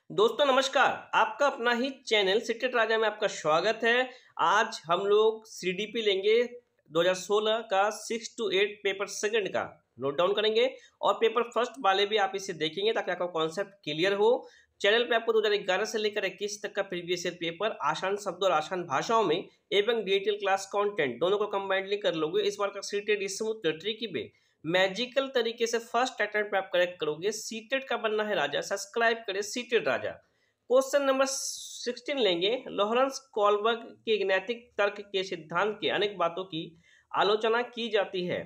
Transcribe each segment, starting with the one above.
दोस्तों नमस्कार। आपका अपना ही चैनल सीटेट राजा में आपका स्वागत है। आज हम लोग सीडीपी लेंगे 2016 का 6 to 8 पेपर सेकंड का नोट डाउन करेंगे और पेपर फर्स्ट वाले भी आप इसे देखेंगे ताकि आपका कॉन्सेप्ट क्लियर हो। चैनल पे आपको 2011 से लेकर 21 तक का प्रीवियस ईयर पेपर आसान शब्द और आसान भाषाओं में एवं डिटेल क्लास कंटेंट दोनों को कंबाइंडली कर लोगे। इस बार का सीटेट स्मूथ ट्रिकी पे मैजिकल तरीके से फर्स्ट अटेम्प्ट पे आप करेक्ट करोगे। सीटेट का बनना है राजा, सब्सक्राइब करें सीटेट राजा। क्वेश्चन नंबर 16 लेंगे। लॉरेंस कॉलबर्ग के नैतिक तर्क के सिद्धांत के अनेक बातों की आलोचना की जाती है।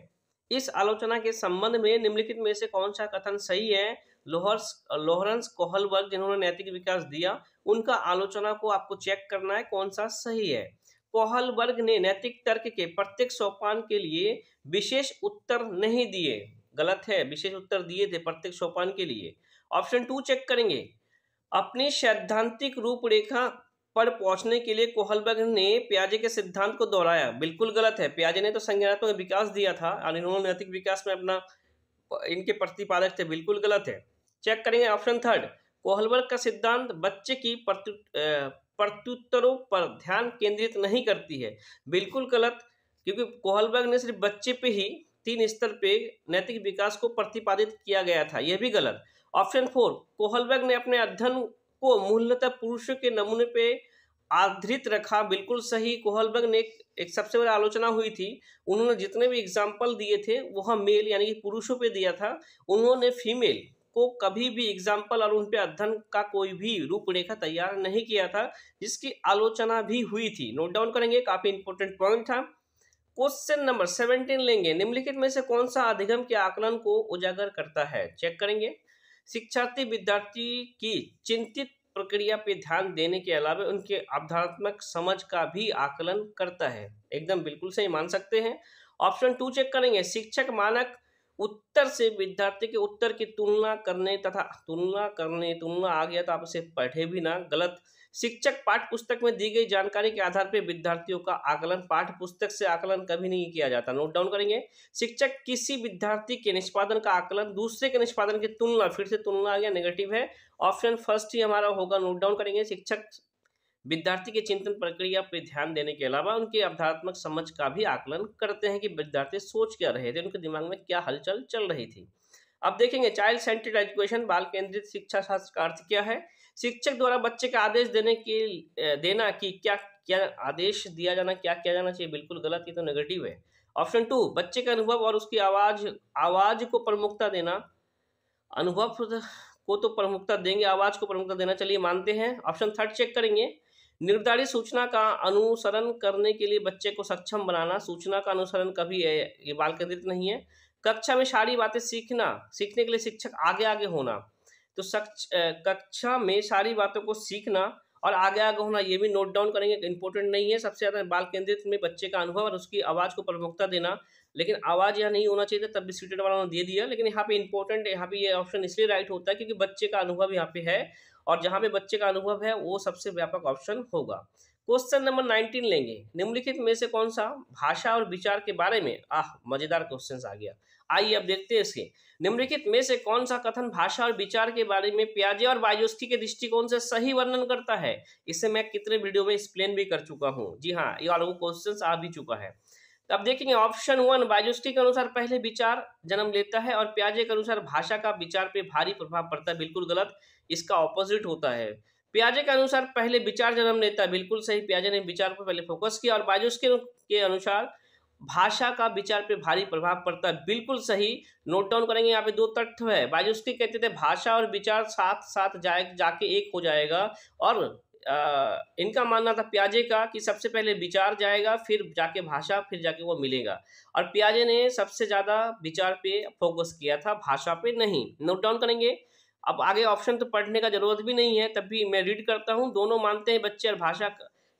इस आलोचना के संबंध में निम्नलिखित में से कौन सा कथन सही है? लॉरेंस कोहलबर्ग जिन्होंने नैतिक विकास दिया, उनका आलोचना को आपको चेक करना है कौन सा सही है। कोहलबर्ग ने नैतिक तर्क के प्रत्येक सोपान के लिए विशेष उत्तर नहीं दिए, गलत है। विशेष उत्तर दिए थे प्रत्येक सोपान के लिए। ऑप्शन 2 चेक करेंगे। अपनी सैद्धांतिक रूपरेखा पर पहुंचने के लिए कोहलबर्ग ने पियाजे के सिद्धांत को दोहराया, बिल्कुल गलत है। पियाजे ने तो संज्ञानात्मक विकास दिया था और इन्होंने नैतिक विकास में अपना इनके प्रतिपादक थे, बिल्कुल गलत है। चेक करेंगे ऑप्शन 3। कोहलबर्ग का सिद्धांत बच्चे की प्रत्युत्तरों पर ध्यान केंद्रित नहीं करती है, बिल्कुल गलत, क्योंकि कोहलबर्ग ने सिर्फ बच्चे पे ही 3 स्तर पे नैतिक विकास को प्रतिपादित किया गया था, यह भी गलत। ऑप्शन 4। कोहलबर्ग ने अपने अध्ययन को मूलतः पुरुषों के नमूने पे आधारित रखा, बिल्कुल सही। कोहलबर्ग ने एक सबसे बड़ी आलोचना हुई थी, उन्होंने जितने भी एग्जाम्पल दिए थे वह मेल यानी कि पुरुषों पे दिया था, उन्होंने फीमेल को कभी भी एग्जाम्पल और उन पे अध्ययन का कोई भी रूपरेखा तैयार नहीं किया था, जिसकी आलोचना भी हुई थी। नोट डाउन करेंगे, काफी इंपॉर्टेंट पॉइंट था। क्वेश्चन नंबर 17 लेंगे। निम्नलिखित में से कौन सा अधिगम के आकलन को उजागर करता है? चेक करेंगे। शिक्षार्थी विद्यार्थी की चिंतित प्रक्रिया पे ध्यान देने के अलावा उनके अवधारणात्मक समझ का भी आकलन करता है, एकदम बिल्कुल सही मान सकते हैं। ऑप्शन 2 चेक करेंगे। शिक्षक मानक उत्तर से विद्यार्थी के उत्तर की तुलना करने तथा तुलना आ गया तो आप उसे पढ़े भी ना, गलत। शिक्षक पाठ्य पुस्तक में दी गई जानकारी के आधार पर विद्यार्थियों का आकलन पाठ्य पुस्तक से आकलन कभी नहीं किया जाता। नोट डाउन करेंगे। शिक्षक किसी विद्यार्थी के निष्पादन का आकलन दूसरे के निष्पादन की तुलना, फिर से तुलना आ गया, नेगेटिव है। ऑप्शन फर्स्ट ही हमारा होगा। नोट डाउन करेंगे। शिक्षक विद्यार्थी के चिंतन प्रक्रिया पर ध्यान देने के अलावा उनके अवधारणात्मक समझ का भी आकलन करते हैं कि विद्यार्थी सोच क्या रहे थे, उनके दिमाग में क्या हलचल चल रही थी। अब देखेंगे चाइल्ड सेंटर्ड एजुकेशन, बाल केंद्रित शिक्षा शास्त्र का अर्थ क्या है? शिक्षक द्वारा बच्चे का आदेश देना कि क्या क्या आदेश दिया जाना, क्या किया जाना चाहिए, बिल्कुल गलत, ये तो नेगेटिव है। ऑप्शन 2 बच्चे का अनुभव और उसकी आवाज को प्रमुखता देना, अनुभव को तो प्रमुखता देंगे, आवाज को प्रमुखता देना, चलिए मानते हैं। ऑप्शन 3 चेक करेंगे। निर्धारित सूचना का अनुसरण करने के लिए बच्चे को सक्षम बनाना, सूचना का अनुसरण कभी ये बाल केंद्रित नहीं है। कक्षा में सारी बातें सीखने के लिए शिक्षक आगे आगे होना, तो कक्षा में सारी बातों को सीखना और आगे आगे होना, ये भी नोट डाउन करेंगे, इंपॉर्टेंट नहीं है। सबसे ज्यादा बाल केंद्रित में बच्चे का अनुभव और उसकी आवाज को प्रमुखता देना, लेकिन आवाज यहाँ नहीं होना चाहिए था, तब भी सीटेड वालों ने दे दिया, लेकिन यहाँ पे इंपॉर्टेंट है, यहाँ पे ये ऑप्शन इसलिए राइट होता है क्योंकि बच्चे का अनुभव यहाँ पे है और जहाँ पे बच्चे का अनुभव है वो सबसे व्यापक ऑप्शन होगा। क्वेश्चन नंबर 19 लेंगे। निम्नलिखित में से कौन सा भाषा और विचार के बारे में, मजेदार क्वेश्चन आ गया, आइए अब देखते हैं इसके। निम्नलिखित में से कौन सा कथन भाषा और विचार के बारे में पियाजे और वायोस्की के दृष्टिकोण से सही वर्णन करता है? इसे मैं कितने वीडियो में एक्सप्लेन भी कर चुका हूँ, जी हाँ, ये वाला क्वेश्चन आ भी चुका है। तो अब देखेंगे ऑप्शन 1, वायोस्की के अनुसार पहले विचार जन्म लेता है और पियाजे के अनुसार भाषा का विचार पे भारी प्रभाव पड़ता है, बिल्कुल गलत, इसका ऑपोजिट होता है। पियाजे के अनुसार पहले विचार जन्म लेता है, बिल्कुल सही, पियाजे ने विचार पर पहले फोकस किया, और वायोस्की के अनुसार भाषा का विचार पे भारी प्रभाव पड़ता है, बिल्कुल सही। नोट डाउन करेंगे, यहाँ पे 2 तथ्य है। वायोस्की कहते थे भाषा और विचार साथ साथ जाके एक हो जाएगा, और इनका मानना था पियाजे का कि सबसे पहले विचार जाएगा, फिर जाके भाषा, फिर जाके वो मिलेगा, और पियाजे ने सबसे ज्यादा विचार पे फोकस किया था, भाषा पे नहीं। नोट डाउन करेंगे। अब आगे ऑप्शन तो पढ़ने का जरूरत भी नहीं है, तब भी मैं रीड करता हूँ। दोनों मानते हैं बच्चे और भाषा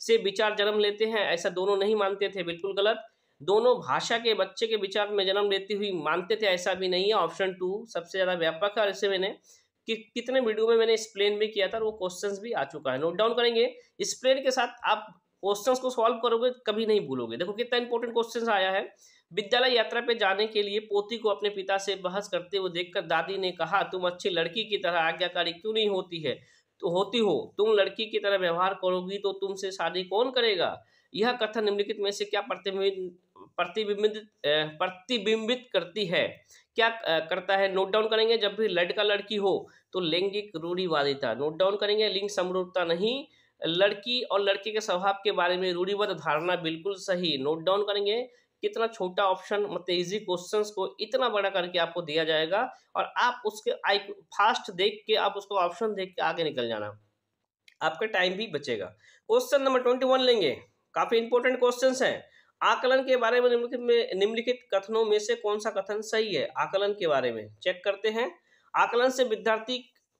से विचार जन्म लेते हैं, ऐसा दोनों नहीं मानते थे, बिल्कुल गलत। दोनों भाषा के बच्चे के विचार में जन्म लेती हुई मानते थे, ऐसा भी नहीं है। ऑप्शन 2 सबसे ज्यादा व्यापक है और इसे मैंने कितने वीडियो में मैंने एक्सप्लेन भी किया था, वो क्वेश्चंस भी आ चुका है। नोट डाउन करेंगे। एक्सप्लेन के साथ आप क्वेश्चंस को सॉल्व करोगे, कभी नहीं भूलोगे। देखो कितना इंपॉर्टेंट क्वेश्चंस आया है। विद्यालय यात्रा पे जाने के लिए पोती को अपने पिता से बहस करते हुए देखकर दादी ने कहा, तुम अच्छी लड़की की तरह आज्ञाकारी क्यों नहीं होती है? तो होती हो, तुम लड़की की तरह व्यवहार करोगी तो तुमसे शादी कौन करेगा। यह कथन निम्नलिखित में से क्या प्रतिबिंबित करती है। क्या करता है, नोट डाउन करेंगे। जब भी लड़का लड़की हो तो लैंगिक रूढ़िवादिता, नोट डाउन करेंगे। लिंग समरूपता नहीं, लड़की और लड़के के स्वभाव के बारे में रूढ़िबद्ध धारणा बिल्कुल सही, नोट डाउन करेंगे। कितना छोटा ऑप्शन, मतलब इजी क्वेश्चंस को इतना बड़ा करके आपको दिया जाएगा और आप उसके आई फास्ट देख के आप उसको ऑप्शन देख के आगे निकल जाना, आपका टाइम भी बचेगा। क्वेश्चन नंबर 21 लेंगे, काफी इंपॉर्टेंट क्वेश्चंस हैं। आकलन के बारे में निम्नलिखित कथनों में से कौन सा कथन सही है। आकलन के बारे में चेक करते हैं। आकलन से विद्यार्थी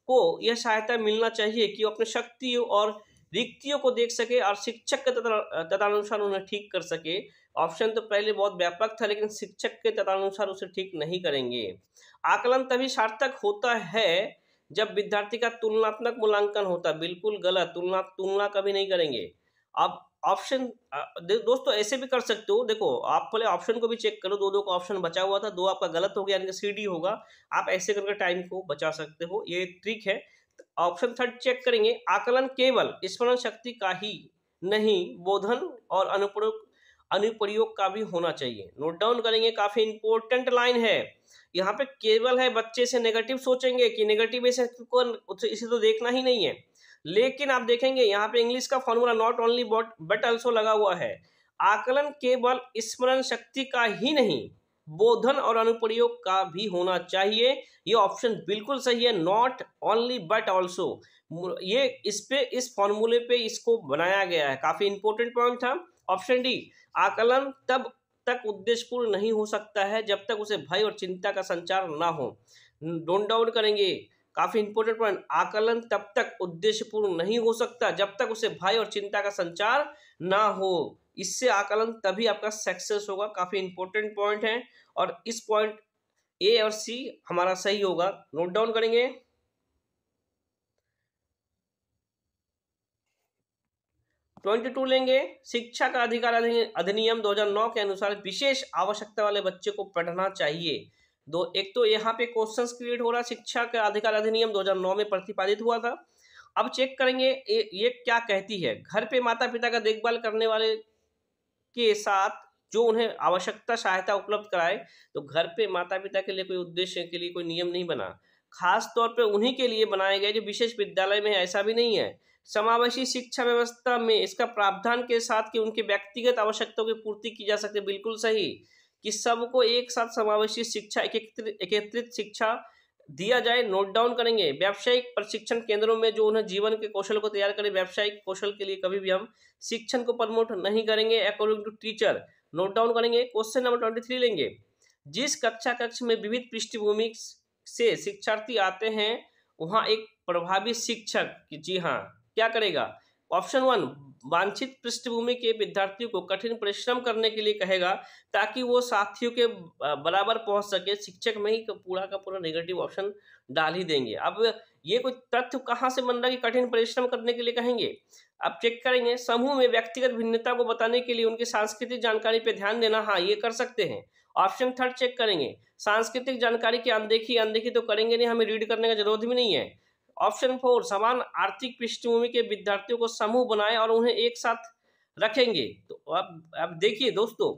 को यह सहायता मिलना चाहिए कि वो अपनी शक्तियों और रिक्तियों को देख सके और शिक्षक के तदनुसार उन्हें ठीक कर सके। ऑप्शन तो पहले बहुत व्यापक था, लेकिन शिक्षक के तदनुसार उसे ठीक नहीं करेंगे। आकलन तभी सार्थक होता है जब विद्यार्थी का तुलनात्मक मूल्यांकन होता है, बिल्कुल गलत, तुलना कभी नहीं करेंगे। अब ऑप्शन दोस्तों ऐसे भी कर सकते हो, देखो आप पहले ऑप्शन को भी चेक करो, दो का ऑप्शन बचा हुआ था, 2 आपका गलत हो गया, यानी कि सी डी होगा। आप ऐसे करके टाइम को बचा सकते हो, ये ट्रिक है। ऑप्शन 3 चेक करेंगे। आकलन केवल स्मरण शक्ति का ही नहीं, बोधन और अनुप्रयोग का भी होना चाहिए, नोट डाउन करेंगे। काफी इंपॉर्टेंट लाइन है यहाँ पे। केवल है बच्चे से नेगेटिव सोचेंगे कि नेगेटिव इसे तो देखना ही नहीं है, लेकिन आप देखेंगे यहाँ पे इंग्लिश का formula not only but also लगा हुआ है। आकलन केवल स्मरण शक्ति का ही नहीं, बोधन और अनुप्रयोग का भी होना चाहिए। ये ऑप्शन बिल्कुल सही है, नॉट ओनली बट ऑल्सो। ये इस फॉर्मूले पे इसको बनाया गया है, काफी इंपॉर्टेंट पॉइंट था। ऑप्शन डी, आकलन तब तक उद्देश्यपूर्ण नहीं हो सकता है जब तक उसे भय और चिंता का संचार ना हो, नोट डाउन करेंगे। काफी इंपॉर्टेंट पॉइंट, आकलन तब तक उद्देश्यपूर्ण नहीं हो सकता जब तक उसे भय और चिंता का संचार ना हो, इससे आकलन तभी आपका सक्सेस होगा। काफी इंपॉर्टेंट पॉइंट है और इस पॉइंट ए और सी हमारा सही होगा, नोट डाउन करेंगे। 22 लेंगे। शिक्षा का अधिकार अधिनियम 2009 के अनुसार विशेष आवश्यकता वाले बच्चे को पढ़ना चाहिए। एक तो यहाँ पे क्वेश्चंस क्रिएट हो रहा, शिक्षा का अधिकार अधिनियम 2009 में प्रतिपादित हुआ था। अब चेक करेंगे ये क्या कहती है। घर पे माता पिता का देखभाल करने वाले के साथ जो उन्हें आवश्यकता सहायता उपलब्ध कराए, तो घर पे माता पिता के लिए कोई उद्देश्य के लिए कोई नियम नहीं बना, खास तौर पे उन्हीं के लिए बनाए गए जो विशेष विद्यालय में है, ऐसा भी नहीं है। समावेशी शिक्षा व्यवस्था में इसका प्रावधान के साथ कि उनकी व्यक्तिगत आवश्यकताओं की पूर्ति की जा सके, बिल्कुल सही, कि सबको एक साथ समावेशी शिक्षा एकत्रित शिक्षा दिया जाए, नोट डाउन करेंगे। व्यावसायिक प्रशिक्षण केंद्रों में जो उन्हें जीवन के कौशल को तैयार करें, व्यावसायिक कौशल के लिए कभी भी हम शिक्षण को प्रमोट नहीं करेंगे, according to teacher, note down करेंगे। क्वेश्चन नंबर 23 लेंगे। जिस कक्ष में विविध पृष्ठभूमि से शिक्षार्थी आते हैं वहां एक प्रभावी शिक्षक, जी हाँ, क्या करेगा। ऑप्शन 1, वांछित पृष्ठभूमि के विद्यार्थियों को कठिन परिश्रम करने के लिए कहेगा ताकि वो साथियों के बराबर पहुंच सके। शिक्षक में ही पूरा का पूरा नेगेटिव ऑप्शन डाल ही देंगे। अब ये कोई तथ्य कहाँ से बन रहा है कि कठिन परिश्रम करने के लिए कहेंगे। अब चेक करेंगे। समूह में व्यक्तिगत भिन्नता को बताने के लिए उनकी सांस्कृतिक जानकारी पे ध्यान देना, हाँ ये कर सकते हैं। ऑप्शन 3 चेक करेंगे। सांस्कृतिक जानकारी की अनदेखी तो करेंगे नहीं, हमें रीड करने का जरूरत भी नहीं है। ऑप्शन 4, समान आर्थिक पृष्ठभूमि के विद्यार्थियों को समूह बनाए और उन्हें एक साथ रखेंगे। तो अब देखिए दोस्तों,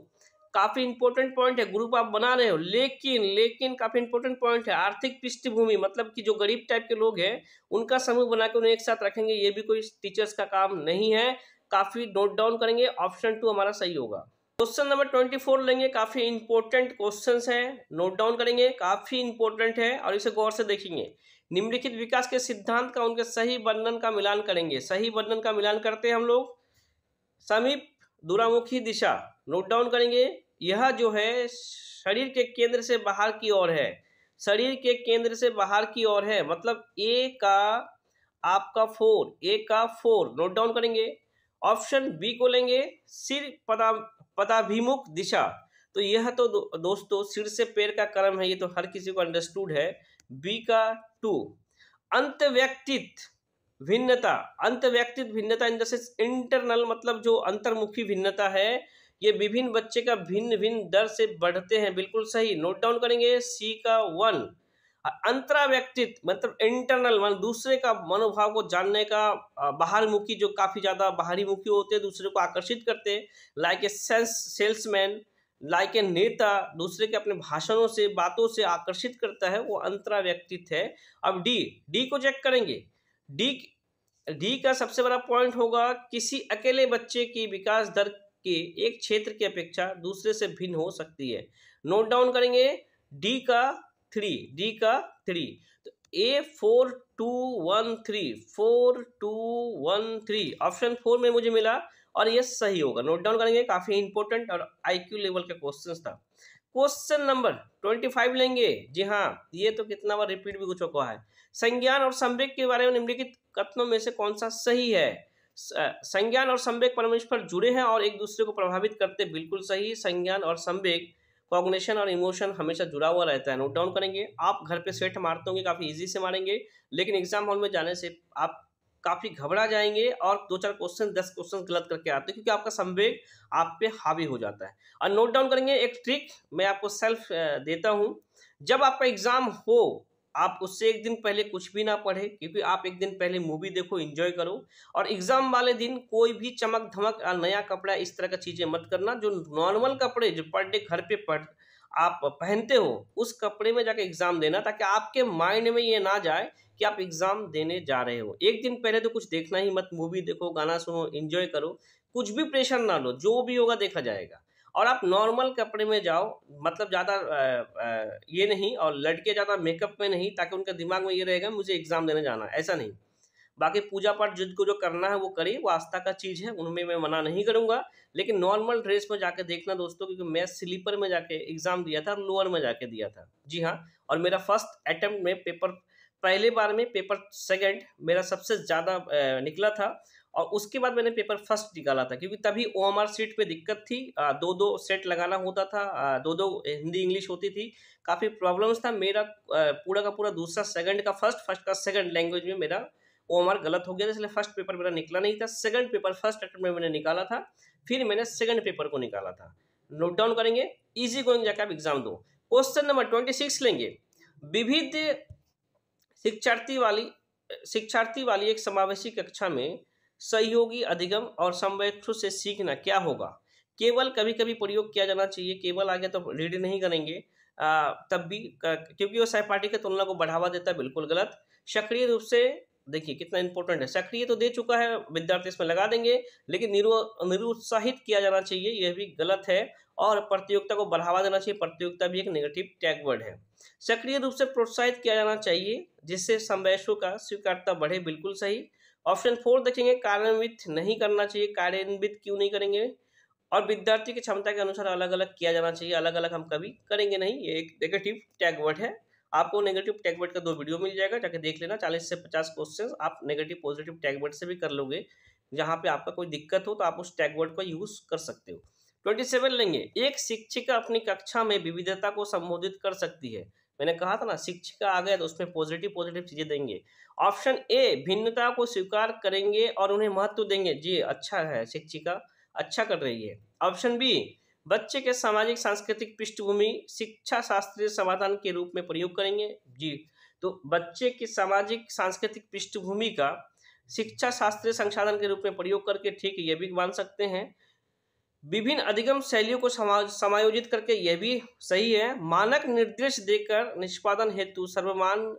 काफी इंपॉर्टेंट पॉइंट है, ग्रुप आप बना रहे हो, लेकिन काफी इंपॉर्टेंट पॉइंट है, आर्थिक पृष्ठभूमि मतलब कि जो गरीब टाइप के लोग हैं उनका समूह बना के उन्हें एक साथ रखेंगे, ये भी कोई टीचर्स का काम नहीं है। काफी नोट डाउन करेंगे, ऑप्शन 2 हमारा सही होगा। क्वेश्चन नंबर 24 लेंगे। काफी इंपॉर्टेंट क्वेश्चंस है, नोट डाउन करेंगे, काफी इंपॉर्टेंट है और इसे गौर से देखेंगे। निम्नलिखित विकास के सिद्धांत का उनके सही वर्णन का मिलान करेंगे। सही वर्णन का मिलान करते हैं हम लोग। समीप दूरामुखी दिशा, नोट डाउन करेंगे। यह जो है शरीर के केंद्र से बाहर की ओर है, शरीर के केंद्र से बाहर की ओर है, मतलब ए का आपका 4, ए का 4, नोट डाउन करेंगे। ऑप्शन बी को लेंगे, सिर पदाभिमुख दिशा, तो यह तो दोस्तों सिर से पैर का क्रम है, ये तो हर किसी को अंडरस्टूड है। बी का 2, अंतव्यक्तित भिन्नता इन द सेंस इंटरनल, मतलब जो अंतर्मुखी भिन्नता है, ये विभिन्न बच्चे का भिन्न दर से बढ़ते हैं, बिल्कुल सही, नोट डाउन करेंगे। सी का 1, अंतरा व्यक्तित्व मतलब इंटरनल मतलब दूसरे का मनोभाव को जानने का, बाहरमुखी जो काफी ज्यादा बाहरी मुखी होते हैं, दूसरे को आकर्षित करते हैं, like a salesman, like a नेता, दूसरे के अपने भाषणों से बातों से आकर्षित करता है, वो अंतरा व्यक्तित्व है। अब डी, डी को चेक करेंगे। डी, डी का सबसे बड़ा पॉइंट होगा किसी अकेले बच्चे की विकास दर के एक क्षेत्र की अपेक्षा दूसरे से भिन्न हो सकती है। नोट डाउन करेंगे डी का 3, डी का 3, तो A4213, 4213 ऑप्शन 4 में मुझे मिला और ये सही होगा। नोट डाउन करेंगे, काफी इंपॉर्टेंट और IQ लेवल का क्वेश्चन था। क्वेश्चन नंबर 25 लेंगे। जी हाँ, ये तो कितना बार रिपीट भी हो चुका है। संज्ञान और संवेग के बारे में निम्नलिखित कथनों में से कौन सा सही है? संज्ञान और संवेग परस्पर जुड़े हैं और एक दूसरे को प्रभावित करते, बिल्कुल सही। संज्ञान और संवेग, कॉग्निशन और इमोशन हमेशा जुड़ा हुआ रहता है। नोट डाउन करेंगे। आप घर पे सेट मारते होंगे, काफी इजी से मारेंगे, लेकिन एग्जाम हॉल में जाने से आप काफी घबरा जाएंगे और 2-4 क्वेश्चन 10 क्वेश्चन गलत करके आते हैं, क्योंकि आपका संवेग आप पे हावी हो जाता है। और नोट डाउन करेंगे एक ट्रिक मैं आपको सेल्फ देता हूं। जब आपका एग्जाम हो, आप उससे एक दिन पहले कुछ भी ना पढ़े, क्योंकि आप एक दिन पहले मूवी देखो, एंजॉय करो, और एग्जाम वाले दिन कोई भी चमक धमक नया कपड़ा इस तरह का चीजें मत करना। जो नॉर्मल कपड़े जो पर डे घर पे आप पहनते हो, उस कपड़े में जाके एग्जाम देना, ताकि आपके माइंड में ये ना जाए कि आप एग्जाम देने जा रहे हो। एक दिन पहले तो कुछ देखना ही मत, मूवी देखो, गाना सुनो, एंजॉय करो, कुछ भी प्रेशर ना लो, जो भी होगा देखा जाएगा। और आप नॉर्मल कपड़े में जाओ, मतलब ज़्यादा ये नहीं, और लड़के ज़्यादा मेकअप में नहीं, ताकि उनके दिमाग में ये रहेगा मुझे एग्जाम देने जाना है, ऐसा नहीं। बाकी पूजा पाठ जिनको जो करना है वो करिए, वो आस्था का चीज़ है, उनमें मैं मना नहीं करूंगा, लेकिन नॉर्मल ड्रेस में जाके देखना दोस्तों, क्योंकि मैं स्लीपर में जाके एग्जाम दिया था और लोअर में जाके दिया था। जी हाँ, और मेरा फर्स्ट अटेम्प्ट में पेपर, पहले बार में पेपर सेकंड मेरा सबसे ज़्यादा निकला था, और उसके बाद मैंने पेपर फर्स्ट निकाला था, क्योंकि तभी OMR सीट पे दिक्कत थी, 2-2 सेट लगाना होता था, 2-2 हिंदी इंग्लिश होती थी, काफ़ी प्रॉब्लम्स था। मेरा पूरा का पूरा दूसरा सेकंड का फर्स्ट, फर्स्ट का सेकंड लैंग्वेज में मेरा OMR गलत हो गया था, इसलिए फर्स्ट पेपर मेरा निकला नहीं था। सेकंड पेपर फर्स्ट अटेम्प्ट में मैंने निकाला था, फिर मैंने सेकंड पेपर को निकाला था। नोट डाउन करेंगे, इजी गोइंग जाकर आप एग्जाम दो। क्वेश्चन नंबर 26 लेंगे। विविध शिक्षार्थी वाली एक समावेशी कक्षा में सहयोगी अधिगम और समवयस्कों से सीखना क्या होगा? केवल कभी कभी प्रयोग किया जाना चाहिए, केवल आगे तो रीड नहीं करेंगे तब भी, क्योंकि वो सहपाठी की तुलना को बढ़ावा देता है, बिल्कुल गलत। सक्रिय रूप से, देखिए कितना इंपॉर्टेंट है, सक्रिय तो दे चुका है विद्यार्थी, इसमें लगा देंगे, लेकिन निरुत्साहित किया जाना चाहिए, यह भी गलत है। और प्रतियोगिता को बढ़ावा देना चाहिए, प्रतियोगिता भी एक नेगेटिव टैग वर्ड है। सक्रिय रूप से प्रोत्साहित किया जाना चाहिए, जिससे समवयस्कों का स्वीकार्यता बढ़े, बिल्कुल सही। ऑप्शन 4 देखेंगे, कार्यान्वित नहीं करना चाहिए, कार्यान्वित क्यों नहीं करेंगे? और विद्यार्थी की क्षमता के अनुसार अलग अलग किया जाना चाहिए, अलग अलग हम कभी करेंगे नहीं, ये एक नेगेटिव टैग वर्ड है। आपको नेगेटिव टैग वर्ड का 2 वीडियो मिल जाएगा, जाके देख लेना। 40 से 50 क्वेश्चन आप नेगेटिव पॉजिटिव टैग वर्ड से भी कर लोगे, जहाँ पे आपका कोई दिक्कत हो तो आप उस टैग वर्ड का यूज कर सकते हो। 27 लेंगे। एक शिक्षिका अपनी कक्षा में विविधता को संबोधित कर सकती है। मैंने कहा था ना, शिक्षिका आ गया तो उसमें पॉजिटिव चीजें देंगे। ऑप्शन ए, भिन्नता को स्वीकार करेंगे और उन्हें महत्व देंगे। जी अच्छा है, शिक्षिका अच्छा कर रही है। ऑप्शन बी, बच्चे के सामाजिक सांस्कृतिक पृष्ठभूमि शिक्षा शास्त्रीय समाधान के रूप में प्रयोग करेंगे। जी, तो बच्चे की सामाजिक सांस्कृतिक पृष्ठभूमि का शिक्षा शास्त्रीय संसाधन के रूप में प्रयोग करके, ठीक है, यह भी मान सकते हैं। विभिन्न अधिगम शैलियों को समायोजित करके, यह भी सही है। मानक निर्देश देकर निष्पादन हेतु सर्वमान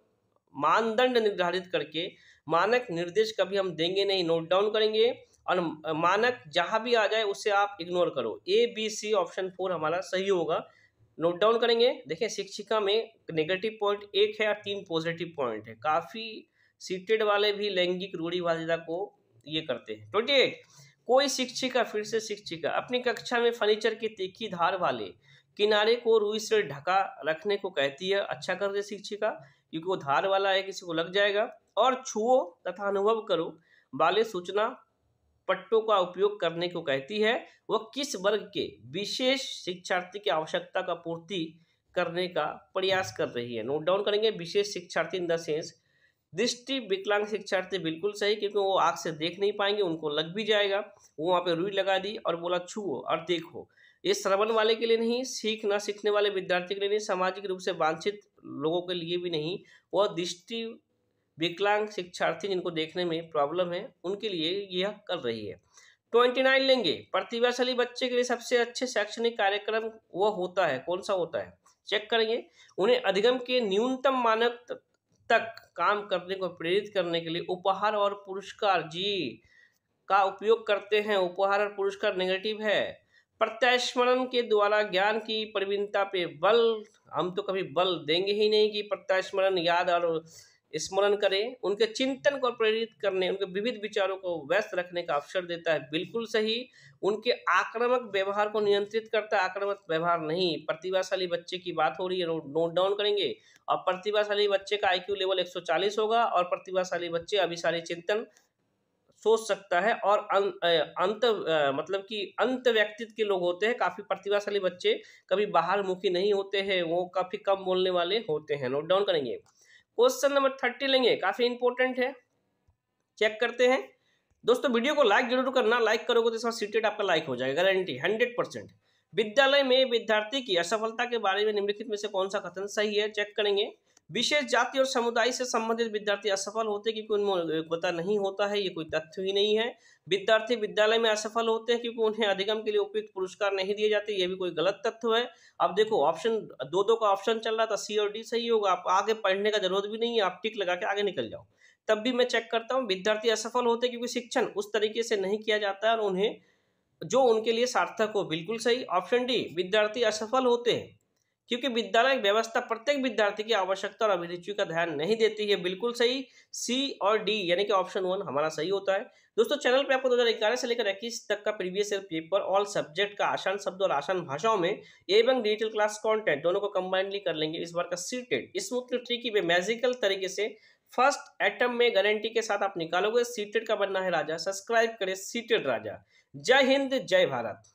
मानदंड निर्धारित करके, मानक निर्देश कभी हम देंगे नहीं, नोट डाउन करेंगे। और मानक जहां भी आ जाए उसे आप इग्नोर करो। ABC ऑप्शन 4 हमारा सही होगा, नोट डाउन करेंगे। देखिए, शिक्षिका में नेगेटिव पॉइंट 1 है और 3 पॉजिटिव पॉइंट है। काफी सीटेड वाले भी लैंगिक रूढ़िवादिता को ये करते हैं। 28, कोई शिक्षिका, फिर से शिक्षिका, अपनी कक्षा में फर्नीचर की तीखी धार वाले किनारे को रुई से ढका रखने को कहती है। अच्छा कर दे शिक्षिका, क्योंकि वो धार वाला है, किसी को लग जाएगा। और छुओ तथा अनुभव करो वाले सूचना पट्टों का उपयोग करने को कहती है। वह किस वर्ग के विशेष शिक्षार्थी की आवश्यकता का पूर्ति करने का प्रयास कर रही है? नोट डाउन करेंगे। विशेष शिक्षार्थी इन द सेंस दृष्टि विकलांग शिक्षार्थी, बिल्कुल सही, क्योंकि वो आँख से देख नहीं पाएंगे, उनको लग भी जाएगा। वो वहाँ पे रुई लगा दी और बोला छुओ और देखो। ये श्रवण वाले के लिए नहीं, सीख ना सीखने वाले विद्यार्थी के लिए नहीं, सामाजिक रूप से वांछित लोगों के लिए भी नहीं, वह दृष्टि विकलांग शिक्षार्थी जिनको देखने में प्रॉब्लम है उनके लिए यह कर रही है। 29 लेंगे, प्रतिभाशाली बच्चे के लिए सबसे अच्छे शैक्षणिक कार्यक्रम वह होता है, कौन सा होता है, चेक करेंगे। उन्हें अधिगम के न्यूनतम मानक तक काम करने को प्रेरित करने के लिए उपहार और पुरस्कार जी का उपयोग करते हैं। उपहार और पुरस्कार नेगेटिव है। प्रत्यास्मरण के द्वारा ज्ञान की प्रवीणता पे बल, हम तो कभी बल देंगे ही नहीं कि प्रत्यास्मरण याद और स्मरण करें। उनके चिंतन को प्रेरित करने, उनके विविध विचारों को व्यस्त रखने का अवसर देता है, बिल्कुल सही। उनके आक्रामक व्यवहार को नियंत्रित करता है, आक्रामक व्यवहार नहीं। प्रतिभाशाली बच्चे की बात हो रही है, नोट डाउन करेंगे। और प्रतिभाशाली बच्चे का IQ लेवल 140 होगा और प्रतिभाशाली बच्चे अभिसारी चिंतन सोच सकता है और मतलब कि अंत व्यक्तित्व के लोग होते हैं। काफी प्रतिभाशाली बच्चे कभी बाहर मुखी नहीं होते हैं, वो काफी कम बोलने वाले होते हैं। नोट डाउन करेंगे। क्वेश्चन नंबर 30 लेंगे, काफी इंपॉर्टेंट है, चेक करते हैं। दोस्तों वीडियो को लाइक जरूर करना, लाइक करोगे तो इसका सीटेट आपका लाइक हो जाएगा, गारंटी 100%। विद्यालय में विद्यार्थी की असफलता के बारे में निम्नलिखित में से कौन सा कथन सही है, चेक करेंगे। विशेष जाति और समुदाय से संबंधित विद्यार्थी असफल होते हैं क्योंकि उनमें योग्यता नहीं होता है, ये कोई तथ्य ही नहीं है। विद्यार्थी विद्यालय में असफल होते हैं क्योंकि उन्हें अधिगम के लिए उपयुक्त पुरस्कार नहीं दिए जाते, ये भी कोई गलत तथ्य है। अब देखो ऑप्शन दो का ऑप्शन चल रहा था, C और D सही होगा। आप आगे पढ़ने का जरूरत भी नहीं है, आप टिक लगा के आगे निकल जाओ। तब भी मैं चेक करता हूँ, विद्यार्थी असफल होते क्योंकि शिक्षण उस तरीके से नहीं किया जाता है और उन्हें जो उनके लिए सार्थक हो, बिल्कुल सही। ऑप्शन डी, विद्यार्थी असफल होते हैं क्योंकि विद्यालय व्यवस्था प्रत्येक विद्यार्थी की आवश्यकता और अभिरुचि का ध्यान नहीं देती है, बिल्कुल सही। C और D यानी कि ऑप्शन 1 हमारा सही होता है। दोस्तों चैनल पे आपको 2011 से लेकर 21 तक का previous year paper all subject का आसान शब्द और आसान भाषाओं में एवं डिजिटल क्लास कंटेंट दोनों को कंबाइनली कर लेंगे। इस बार का सीटेट स्मूथली ट्रिकी वे मैजिकल तरीके से फर्स्ट एटम में गारंटी के साथ आप निकालोगे। सीटेट का बनना है राजा, सब्सक्राइब करें सीटेट राजा। जय हिंद, जय भारत।